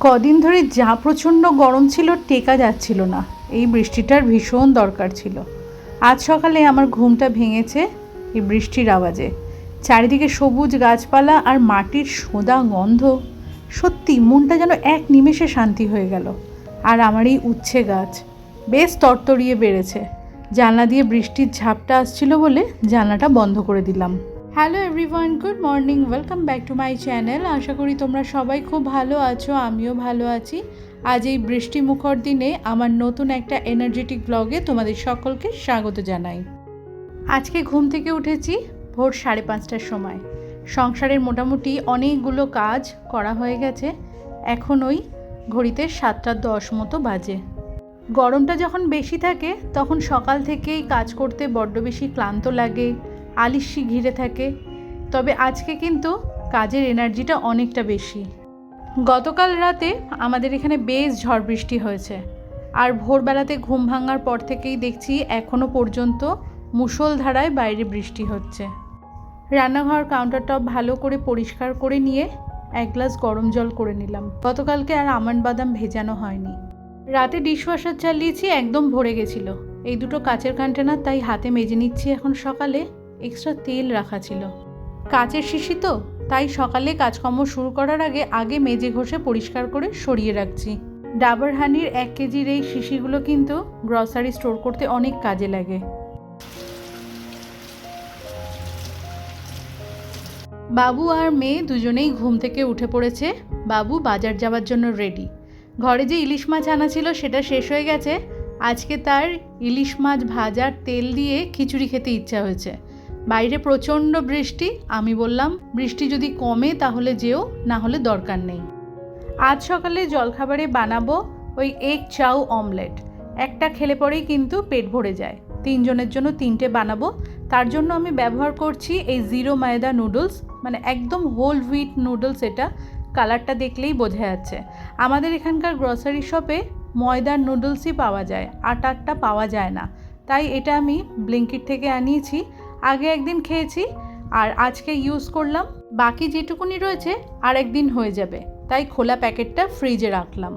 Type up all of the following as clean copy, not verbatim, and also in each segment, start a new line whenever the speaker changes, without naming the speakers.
কদিন ধরে যা প্রচণ্ড গরম ছিল টেকা যাচ্ছিল না। এই বৃষ্টিটার ভীষণ দরকার ছিল। আজ সকালে আমার ঘুমটা ভেঙেছে এই বৃষ্টির আওয়াজে। চারিদিকে সবুজ গাছপালা আর মাটির সোঁদা গন্ধ, সত্যি মনটা যেন এক নিমেষে শান্তি হয়ে গেল। আর আমার এই উচ্ছে গাছ বেশ তরতরিয়ে বেড়েছে। জানলা দিয়ে বৃষ্টির ঝাপটা আসছিল বলে জানলাটা বন্ধ করে দিলাম। Hello everyone, good morning, welcome back to my channel. আশা করি তোমরা সবাই খুব ভালো আছো, আমিও ভালো আছি। আজ এই বৃষ্টি মুখর দিনে আমার নতুন একটা এনার্জেটিক ব্লগে তোমাদের সকলকে স্বাগত জানাই। আজকে ঘুম থেকে উঠেছি ভোর 5:30টার সময়। সংসারের মোটামুটি অনেকগুলো কাজ করা হয়ে গেছে। এখন ওই ঘড়িতে 7:10 মতো বাজে। গরমটা যখন বেশি থাকে তখন সকাল থেকেই কাজ করতে বড্ড বেশি ক্লান্ত লাগে, আলিস্যি ঘিরে থাকে। তবে আজকে কিন্তু কাজের এনার্জিটা অনেকটা বেশি। গতকাল রাতে আমাদের এখানে বেশ ঝড় বৃষ্টি হয়েছে, আর ভোরবেলাতে ঘুম ভাঙার পর থেকেই দেখছি এখনও পর্যন্ত মুষলধারায় বাইরে বৃষ্টি হচ্ছে। রান্নাঘর কাউন্টার টপ ভালো করে পরিষ্কার করে নিয়ে এক গ্লাস গরম জল করে নিলাম। গতকালকে আর আমন্ড বাদাম ভেজানো হয়নি। রাতে ডিশওয়াশার চালিয়েছি, একদম ভরে গেছিলো এই দুটো কাচের কন্টেনার, তাই হাতে মেজে নিচ্ছি। এখন সকালে এক্সট্রা তেল রাখা ছিল, কাচের শিশি তো, তাই সকালে কাজকর্ম শুরু করার আগে মেজে ঘষে পরিষ্কার করে সরিয়ে রাখছি। ডাবর হানির 1 কেজির এই শিশিগুলো কিন্তু গ্রসারি স্টোর করতে অনেক কাজে লাগে। বাবু আর মেয়ে দুজনেই ঘুম থেকে উঠে পড়েছে। বাবু বাজার যাওয়ার জন্য রেডি। ঘরে যে ইলিশ মাছ আনা ছিল সেটা শেষ হয়ে গেছে। আজকে তার ইলিশ মাছ ভাজার তেল দিয়ে খিচুড়ি খেতে ইচ্ছা হয়েছে। বাইরে প্রচণ্ড বৃষ্টি। আমি বললাম বৃষ্টি যদি কমে তাহলে যেও, না হলে দরকার নেই। আজ সকালে জলখাবারে বানাবো ওই এগ চাউ অমলেট। একটা খেলে পরেই কিন্তু পেট ভরে যায়। 3 জনের জন্য 3টে বানাবো। তার জন্য আমি ব্যবহার করছি এই 0 ময়দা নুডলস, মানে একদম হোল হুইট নুডলস। এটা কালারটা দেখলেই বোঝা যাচ্ছে। আমাদের এখানকার গ্রসারি শপে ময়দার নুডলসই পাওয়া যায়, আটারটা পাওয়া যায় না। তাই এটা আমি ব্লিঙ্কিট থেকে আনিয়েছি। আগে একদিন খেয়েছি আর আজকে ইউজ করলাম। বাকি যেটুকুনি রয়েছে আর একদিন হয়ে যাবে, তাই খোলা প্যাকেটটা ফ্রিজে রাখলাম।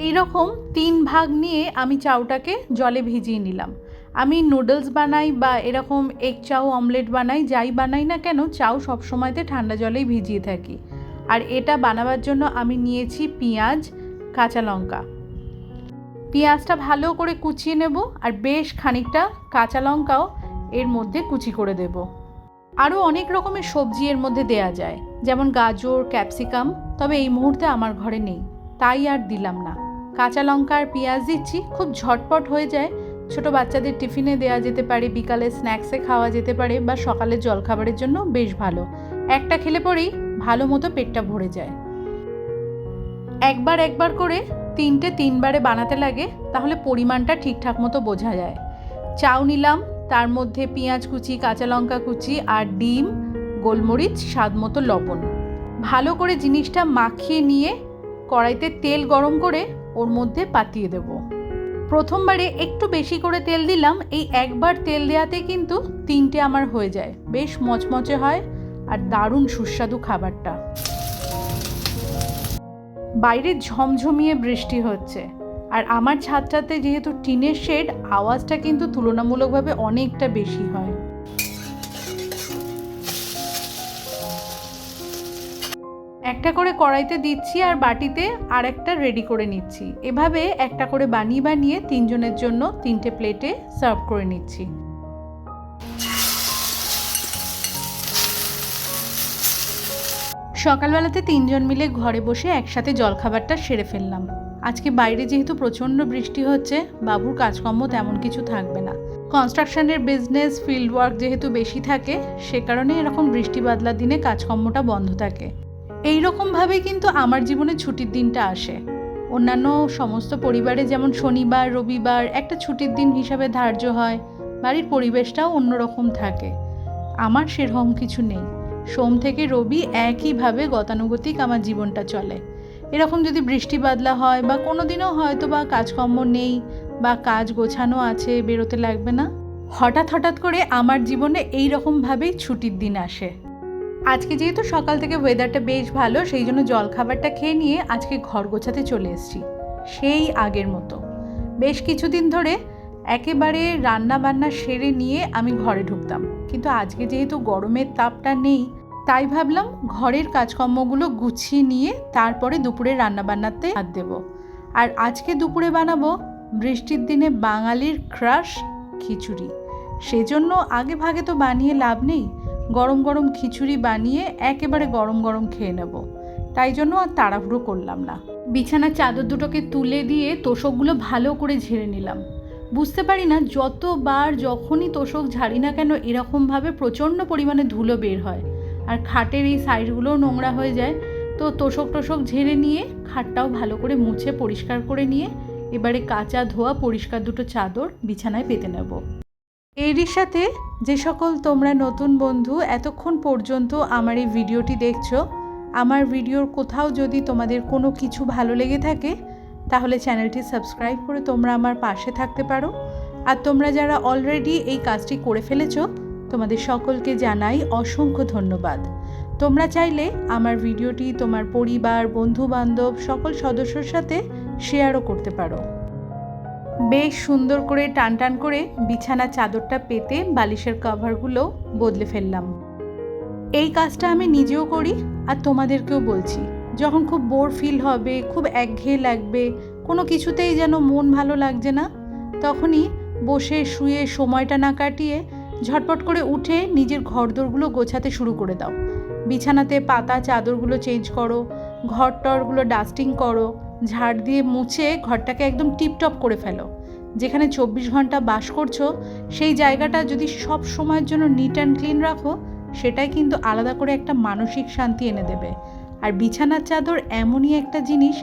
এইরকম 3 ভাগ নিয়ে আমি চাউটাকে জলে ভিজিয়ে নিলাম। আমি নুডলস বানাই বা এরকম এগ চাউ অমলেট বানাই, যাই বানাই না কেন, চাউ সবসময়তে ঠান্ডা জলেই ভিজিয়ে থাকি। আর এটা বানাবার জন্য আমি নিয়েছি পেঁয়াজ, কাঁচা লঙ্কা। পেঁয়াজটা ভালো করে কুচিয়ে নেব, আর বেশ খানিকটা কাঁচা লঙ্কাও এর মধ্যে কুচি করে দেব। আরও অনেক রকমের সবজি এর মধ্যে দেয়া যায়, যেমন গাজর, ক্যাপসিকাম, তবে এই মুহূর্তে আমার ঘরে নেই, তাই আর দিলাম না। কাঁচা লঙ্কা আর পেঁয়াজ দিচ্ছি, খুব ঝটপট হয়ে যায়। ছোট বাচ্চাদের টিফিনে দেওয়া যেতে পারে, বিকালে স্ন্যাক্সে খাওয়া যেতে পারে, বা সকালের জলখাবারের জন্য বেশ ভালো। একটা খেলে পরেই ভালো মতো পেটটা ভরে যায়। একবার করে 3বারে বানাতে লাগে, তাহলে পরিমাণটা ঠিকঠাক মতো বোঝা যায়। চাউ নিলাম, তার মধ্যে পেঁয়াজ কুচি, কাঁচা লঙ্কা কুচি আর ডিম, গোলমরিচ, স্বাদ মতো লবণ। ভালো করে জিনিসটা মাখিয়ে নিয়ে কড়াইতে তেল গরম করে ওর মধ্যে পাতিয়ে দেব। প্রথমবারে একটু বেশি করে তেল দিলাম। এই একবার তেল দেওয়াতে কিন্তু 3টে আমার হয়ে যায়। বেশ মচমচে হয় আর দারুণ সুস্বাদু খাবারটা। বাইরে ঝমঝমিয়ে বৃষ্টি হচ্ছে, আর আমার ছাদটাতে যেহেতু টিনের শেড, আওয়াজটা কিন্তু তুলনামূলকভাবে অনেকটা বেশি হয়। একটা করে কড়াইতে দিচ্ছি আর বাটিতে আর একটা রেডি করে নিচ্ছি। এভাবে একটা করে বানিয়ে 3 জনের জন্য 3টে প্লেটে সার্ভ করে নিচ্ছি। সকালবেলাতে 3 জন মিলে ঘরে বসে একসাথে জলখাবারটা সেরে ফেললাম। আজকে বাইরে যেহেতু প্রচণ্ড বৃষ্টি হচ্ছে, বাবুর কাজকর্ম তেমন কিছু থাকবে না। কনস্ট্রাকশনের বিজনেস, ফিল্ড ওয়ার্ক যেহেতু বেশি থাকে, সে কারণে এরকম বৃষ্টি বাদলার দিনে কাজকর্মটা বন্ধ থাকে। এই রকমভাবেই কিন্তু আমার জীবনে ছুটির দিনটা আসে। অন্যান্য সমস্ত পরিবারে যেমন শনিবার, রবিবার একটা ছুটির দিন হিসাবে ধার্য হয়, বাড়ির পরিবেশটাও অন্যরকম থাকে। আমার সেরকম কিছু নেই। সোম থেকে রবি একইভাবে গতানুগতিক আমার জীবনটা চলে। এরকম যদি বৃষ্টি বাদলা হয় বা কোনো দিনও হয়তো বা কাজকর্ম নেই বা কাজ গোছানো আছে, বেরোতে লাগবে না, হঠাৎ করে আমার জীবনে এই রকমভাবেই ছুটির দিন আসে। আজকে যেহেতু সকাল থেকে ওয়েদারটা বেশ ভালো, সেই জন্য জলখাবারটা খেয়ে নিয়ে আজকে ঘর গোছাতে চলে এসেছি সেই আগের মতো। বেশ কিছুদিন ধরে একেবারে রান্না বান্না সেরে নিয়ে আমি ঘরে ঢুকতাম, কিন্তু আজকে যেহেতু গরমের তাপটা নেই, তাই ভাবলাম ঘরের কাজকর্মগুলো গুছিয়ে নিয়ে তারপরে দুপুরে রান্নাবান্নাতে হাত দেব। আর আজকে দুপুরে বানাবো বৃষ্টির দিনে বাঙালির ক্রাশ খিচুড়ি। সেজন্য আগে ভাগে তো বানিয়ে লাভ নেই, গরম গরম খিচুড়ি বানিয়ে একেবারে গরম গরম খেয়ে নেব। তাই জন্য আর তাড়াহুড়ো করলাম না। বিছানার চাদর দুটোকে তুলে দিয়ে তোষকগুলো ভালো করে ঝেড়ে নিলাম। বুঝতে পারি না যতবার যখনই তোষক ঝাড়ি না কেন এরকমভাবে প্রচণ্ড পরিমাণে ধুলো বের হয়, আর খাটের এই সাইডগুলোও নোংরা হয়ে যায়। তো তোষক ঝেড়ে নিয়ে খাটটাও ভালো করে মুছে পরিষ্কার করে নিয়ে এবারে কাঁচা ধোয়া পরিষ্কার দুটো চাদর বিছানায় পেতে নেব। এরই সাথে যে সকল তোমরা নতুন বন্ধু এতক্ষণ পর্যন্ত আমার এই ভিডিওটি দেখছো, আমার ভিডিওর কোথাও যদি তোমাদের কোনো কিছু ভালো লেগে থাকে তাহলে চ্যানেলটি সাবস্ক্রাইব করে তোমরা আমার পাশে থাকতে পারো। আর তোমরা যারা অলরেডি এই কাজটি করে ফেলেছো তোমাদের সকলকে জানাই অসংখ্য ধন্যবাদ। তোমরা চাইলে আমার ভিডিওটি তোমার পরিবার, বন্ধু বান্ধব সকল সদস্যর সাথে শেয়ারও করতে পারো। বেশ সুন্দর করে টান টান করে বিছানার চাদরটা পেতে বালিশের কভারগুলো বদলে ফেললাম। এই কাজটা আমি নিজেও করি আর তোমাদেরকেও বলছি, যখন খুব বোর ফিল হবে, খুব একঘেয়ে লাগবে, কোনো কিছুতেই যেন মন ভালো লাগছে না, তখনই বসে শুয়ে সময়টা না কাটিয়ে ঝটপট করে উঠে নিজের ঘরদোরগুলো গোছাতে শুরু করে দাও। বিছানাতে পাতা চাদরগুলো চেঞ্জ করো, ঘর টরগুলো ডাস্টিং করো, ঝাড় দিয়ে মুছে ঘরটাকে একদম টিপটপ করে ফেলো। যেখানে 24 ঘন্টা বাস করছো সেই জায়গাটা যদি সব সময়ের জন্য নিট অ্যান্ড ক্লিন রাখো, সেটাই কিন্তু আলাদা করে একটা মানসিক শান্তি এনে দেবে। আর বিছানার চাদর এমনই একটা জিনিস,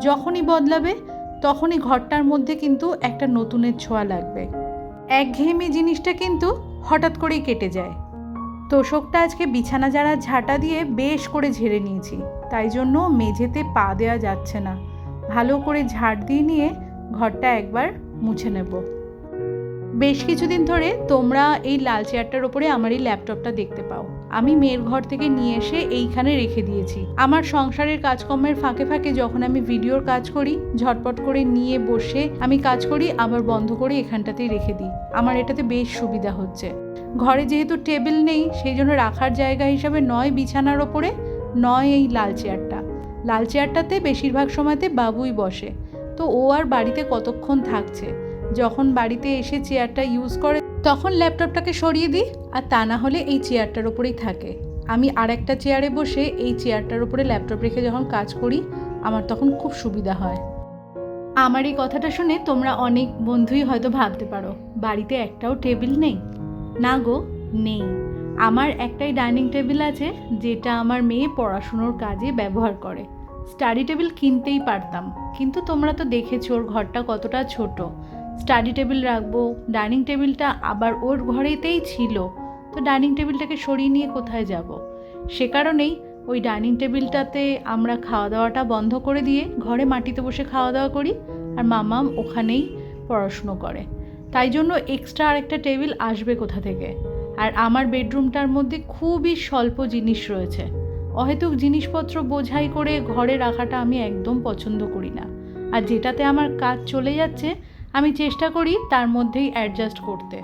যখনই বদলাবে তখনই ঘরটার মধ্যে কিন্তু একটা নতুনের ছোঁয়া লাগবে। একঘেয়েমি জিনিসটা কিন্তু হঠাৎ করেই কেটে যায়। তোষকটা আজকে বিছানা ঝাড়া ঝাঁটা দিয়ে বেশ করে ঝেড়ে নিয়েছি, তাই জন্য মেঝেতে পা দেওয়া যাচ্ছে না। ভালো করে ঝাড় দিয়ে নিয়ে ঘরটা একবার মুছে নেব। বেশ কিছুদিন ধরে তোমরা এই লাল চেয়ারটার ওপরে আমার এই ল্যাপটপটা দেখতে পাও। আমি মেয়ের ঘর থেকে নিয়ে এসে এইখানে রেখে দিয়েছি। আমার সংসারের কাজকর্মের ফাঁকে ফাঁকে যখন আমি ভিডিওর কাজ করি, ঝটপট করে নিয়ে বসে আমি কাজ করি, আবার বন্ধ করে এখানটাতেই রেখে দিই। আমার এটাতে বেশ সুবিধা হচ্ছে। ঘরে যেহেতু টেবিল নেই, সেই জন্য রাখার জায়গা হিসাবে নয় বিছানার ওপরে, নয় এই লাল চেয়ারটা। লাল চেয়ারটাতে বেশিরভাগ সময়তে বাবুই বসে, তো ও আর বাড়িতে কতক্ষণ থাকছে। যখন বাড়িতে এসে চেয়ারটা ইউজ করে তখন ল্যাপটপটাকে সরিয়ে দিই, আর তা না হলে এই চেয়ারটার ওপরেই থাকে। আমি আর একটা চেয়ারে বসে এই চেয়ারটার ওপরে ল্যাপটপ রেখে যখন কাজ করি আমার তখন খুব সুবিধা হয়। আমার এই কথাটা শুনে তোমরা অনেক বন্ধুই হয়তো ভাবতে পারো বাড়িতে একটাও টেবিল নেই। না গো, নেই। আমার একটাই ডাইনিং টেবিল আছে, যেটা আমার মেয়ে পড়াশুনোর কাজে ব্যবহার করে। স্টাডি টেবিল কিনতেই পারতাম, কিন্তু তোমরা তো দেখেছো ওর ঘরটা কতটা ছোট। স্টাডি টেবিল রাখবো, ডাইনিং টেবিলটা আবার ওর ঘরেতেই ছিল, তো ডাইনিং টেবিলটাকে সরিয়ে নিয়ে কোথায় যাব? সে কারণেই ওই ডাইনিং টেবিলটাতে আমরা খাওয়া দাওয়াটা বন্ধ করে দিয়ে ঘরে মাটিতে বসে খাওয়া দাওয়া করি, আর মামাম ওখানেই পড়াশুনো করে। তাই জন্য এক্সট্রা আরেকটা টেবিল আসবে কোথা থেকে? আর আমার বেডরুমটার মধ্যে খুবই স্বল্প জিনিস রয়েছে। অহেতুক জিনিসপত্র বোঝাই করে ঘরে রাখাটা আমি একদম পছন্দ করি না। আর যেটাতে আমার কাজ চলে যাচ্ছে আমি চেষ্টা করি তার মধ্যেই অ্যাডজাস্ট করতে।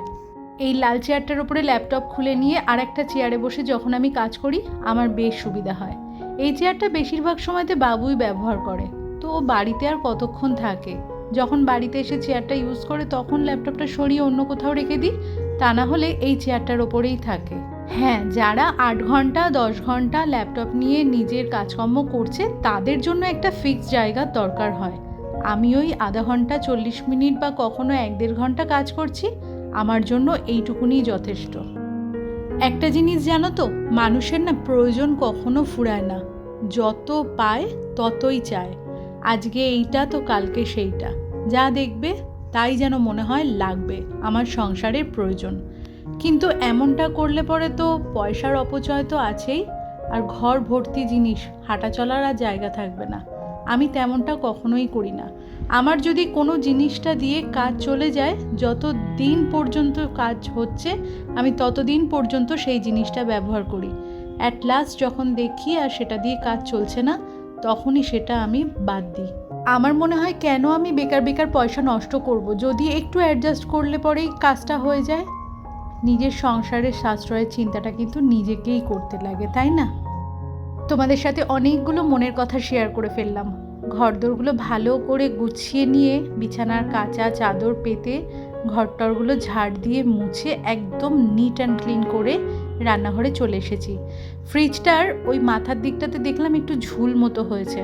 এই লাল চেয়ারটার উপরে ল্যাপটপ খুলে নিয়ে আর একটা চেয়ারে বসে যখন আমি কাজ করি আমার বেশ সুবিধা হয়। এই চেয়ারটা বেশিরভাগ সময়তে বাবুই ব্যবহার করে, তো ও বাড়িতে আর কতক্ষণ থাকে। যখন বাড়িতে এসে চেয়ারটা ইউজ করে তখন ল্যাপটপটা সরিয়ে অন্য কোথাও রেখে দিই, তা না হলে এই চেয়ারটার ওপরেই থাকে। হ্যাঁ, যারা 8 ঘন্টা 10 ঘন্টা ল্যাপটপ নিয়ে নিজের কাজকর্ম করছে তাদের জন্য একটা ফিক্সড জায়গার দরকার হয়। আমি ওই আধা ঘন্টা 40 মিনিট বা কখনো 1-1.5 ঘন্টা কাজ করছি, আমার জন্য এইটুকুনি যথেষ্ট। একটা জিনিস জানো তো, মানুষের না প্রয়োজন কখনো ফুরায় না, যত পায় ততই চায়। আজকে এইটা তো কালকে সেইটা, যা দেখবে তাই যেন মনে হয় লাগবে আমার সংসারের প্রয়োজন। কিন্তু এমনটা করলে পরে তো পয়সার অপচয় তো আছেই, আর ঘর ভর্তি জিনিস, হাঁটা চলার আর জায়গা থাকবে না। আমি তেমনটা কখনোই করি না। আমার যদি কোনো জিনিসটা দিয়ে কাজ চলে যায়, যত দিন পর্যন্ত কাজ হচ্ছে আমি ততদিন পর্যন্ত সেই জিনিসটা ব্যবহার করি। অ্যাট লাস্ট যখন দেখি আর সেটা দিয়ে কাজ চলছে না, তখনই সেটা আমি বাদ দিই। আমার মনে হয় কেন আমি বেকার বেকার পয়সা নষ্ট করব, যদি একটু অ্যাডজাস্ট করলে পরেই কাজটা হয়ে যায়। নিজের সংসারের সাশ্রয়ের চিন্তাটা কিন্তু নিজেকেই করতে লাগে, তাই না? তোমাদের সাথে অনেকগুলো মনের কথা শেয়ার করে ফেললাম। ঘরদোরগুলো ভালো করে গুছিয়ে নিয়ে বিছানার কাঁচা চাদর পেতে ঘরটরগুলো ঝাড় দিয়ে মুছে একদম নিট অ্যান্ড ক্লিন করে রান্নাঘরে চলে এসেছি। ফ্রিজটার ওই মাথার দিকটাতে দেখলাম একটু ঝুল মতো হয়েছে,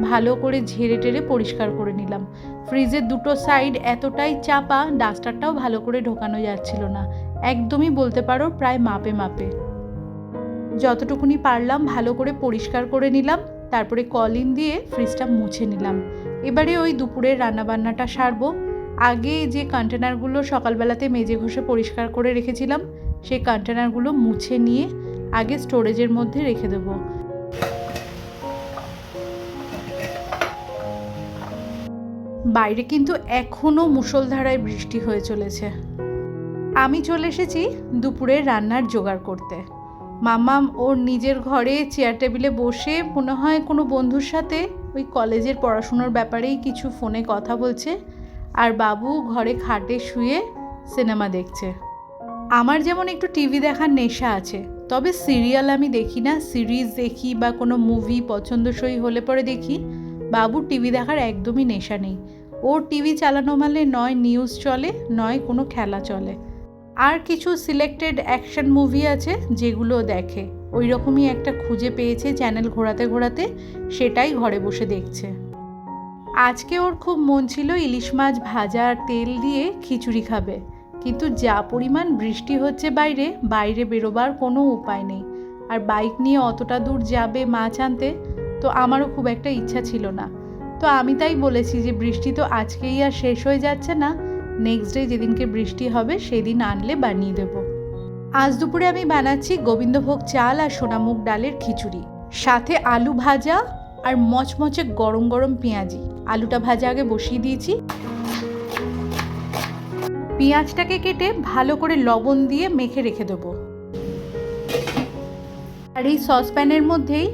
ভালো করে ঝেড়ে টেড়ে পরিষ্কার করে নিলাম। ফ্রিজের দুটো সাইড এতটাই চাপা, ডাস্টারটাও ভালো করে ঢোকানো যাচ্ছিল না, একদমই বলতে পারো প্রায় মাপে মাপে। যতটুকুনি পারলাম ভালো করে পরিষ্কার করে নিলাম, তারপরে কলিন দিয়ে ফ্রিজটা মুছে নিলাম। এবারে ওই দুপুরের রান্নাবান্নাটা সারবো। আগে যে কন্টেনারগুলো সকালবেলাতে মেজে ঘষে পরিষ্কার করে রেখেছিলাম, সেই কন্টেনারগুলো মুছে নিয়ে আগে স্টোরেজের মধ্যে রেখে দেবো। বাইরে কিন্তু এখনও মুষলধারায় বৃষ্টি হয়ে চলেছে। আমি চলে এসেছি দুপুরের রান্নার জোগাড় করতে। মাম্মাম ওর নিজের ঘরে চেয়ার টেবিলে বসে মনে হয় কোনো বন্ধুর সাথে ওই কলেজের পড়াশুনোর ব্যাপারেই কিছু ফোনে কথা বলছে, আর বাবু ঘরে খাটে শুয়ে সিনেমা দেখছে। আমার যেমন একটু টিভি দেখার নেশা আছে, তবে সিরিয়াল আমি দেখি না, সিরিজ দেখি বা কোনো মুভি পছন্দসই হলে পরে দেখি। বাবুর টিভি দেখার একদমই নেশা নেই। ওর টিভি চালানো মানে নয় নিউজ চলে, নয় কোনো খেলা চলে। আর কিছু সিলেক্টেড অ্যাকশন মুভি আছে যেগুলো দেখে, ওই রকমই একটা খুঁজে পেয়েছে চ্যানেল ঘোরাতে ঘোরাতে, সেটাই ঘরে বসে দেখছে। আজকে ওর খুব মন ছিল ইলিশ মাছ ভাজা আর তেল দিয়ে খিচুড়ি খাবে, কিন্তু যা পরিমাণ বৃষ্টি হচ্ছে বাইরে, বাইরে বেরোবার কোনো উপায় নেই। আর বাইক নিয়ে অতটা দূর যাবে মাছ আনতে, তো আমারও খুব একটা ইচ্ছা ছিল না। তো আমি তাই বলেছি যে বৃষ্টি তো আজকেই আর শেষ হয়ে যাচ্ছে না, নেক্সট ডে যেদিনকে বৃষ্টি হবে সেদিন আনলে বানিয়ে দেব। আজ দুপুরে আমি বানাচ্ছি গোবিন্দভোগ চাল আর সোনামুগ ডালের খিচুড়ি, সাথে আলু ভাজা আর মচমচে গরম গরম পেঁয়াজি। আলুটা ভাজা আগে বসিয়ে দিয়েছি, পেঁয়াজটাকে কেটে ভালো করে লবণ দিয়ে মেখে রেখে দেবো। আর এই সসপ্যানের মধ্যেই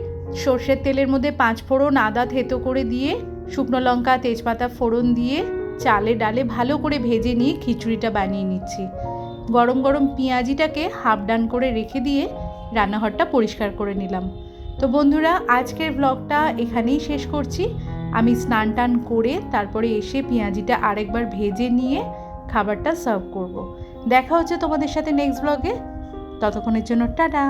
সর্ষের তেলের মধ্যে 5 ফোড়ন আদা থেতো করে দিয়ে, শুকনো লঙ্কা তেজপাতা ফোড়ন দিয়ে চালে ডালে ভালো করে ভেজে নিয়ে খিচুড়িটা বানিয়ে নিচ্ছি। গরম গরম পেঁয়াজিটাকে হাফ ডান করে রেখে দিয়ে রান্নাঘরটা পরিষ্কার করে নিলাম। তো বন্ধুরা, আজকের ব্লগটা এখানেই শেষ করছি। আমি স্নান টান করে তারপরে এসে পেঁয়াজিটা আরেকবার ভেজে নিয়ে খাবারটা সার্ভ করব। দেখা হচ্ছে তোমাদের সাথে নেক্সট ব্লগে। ততক্ষণের জন্য টাটা।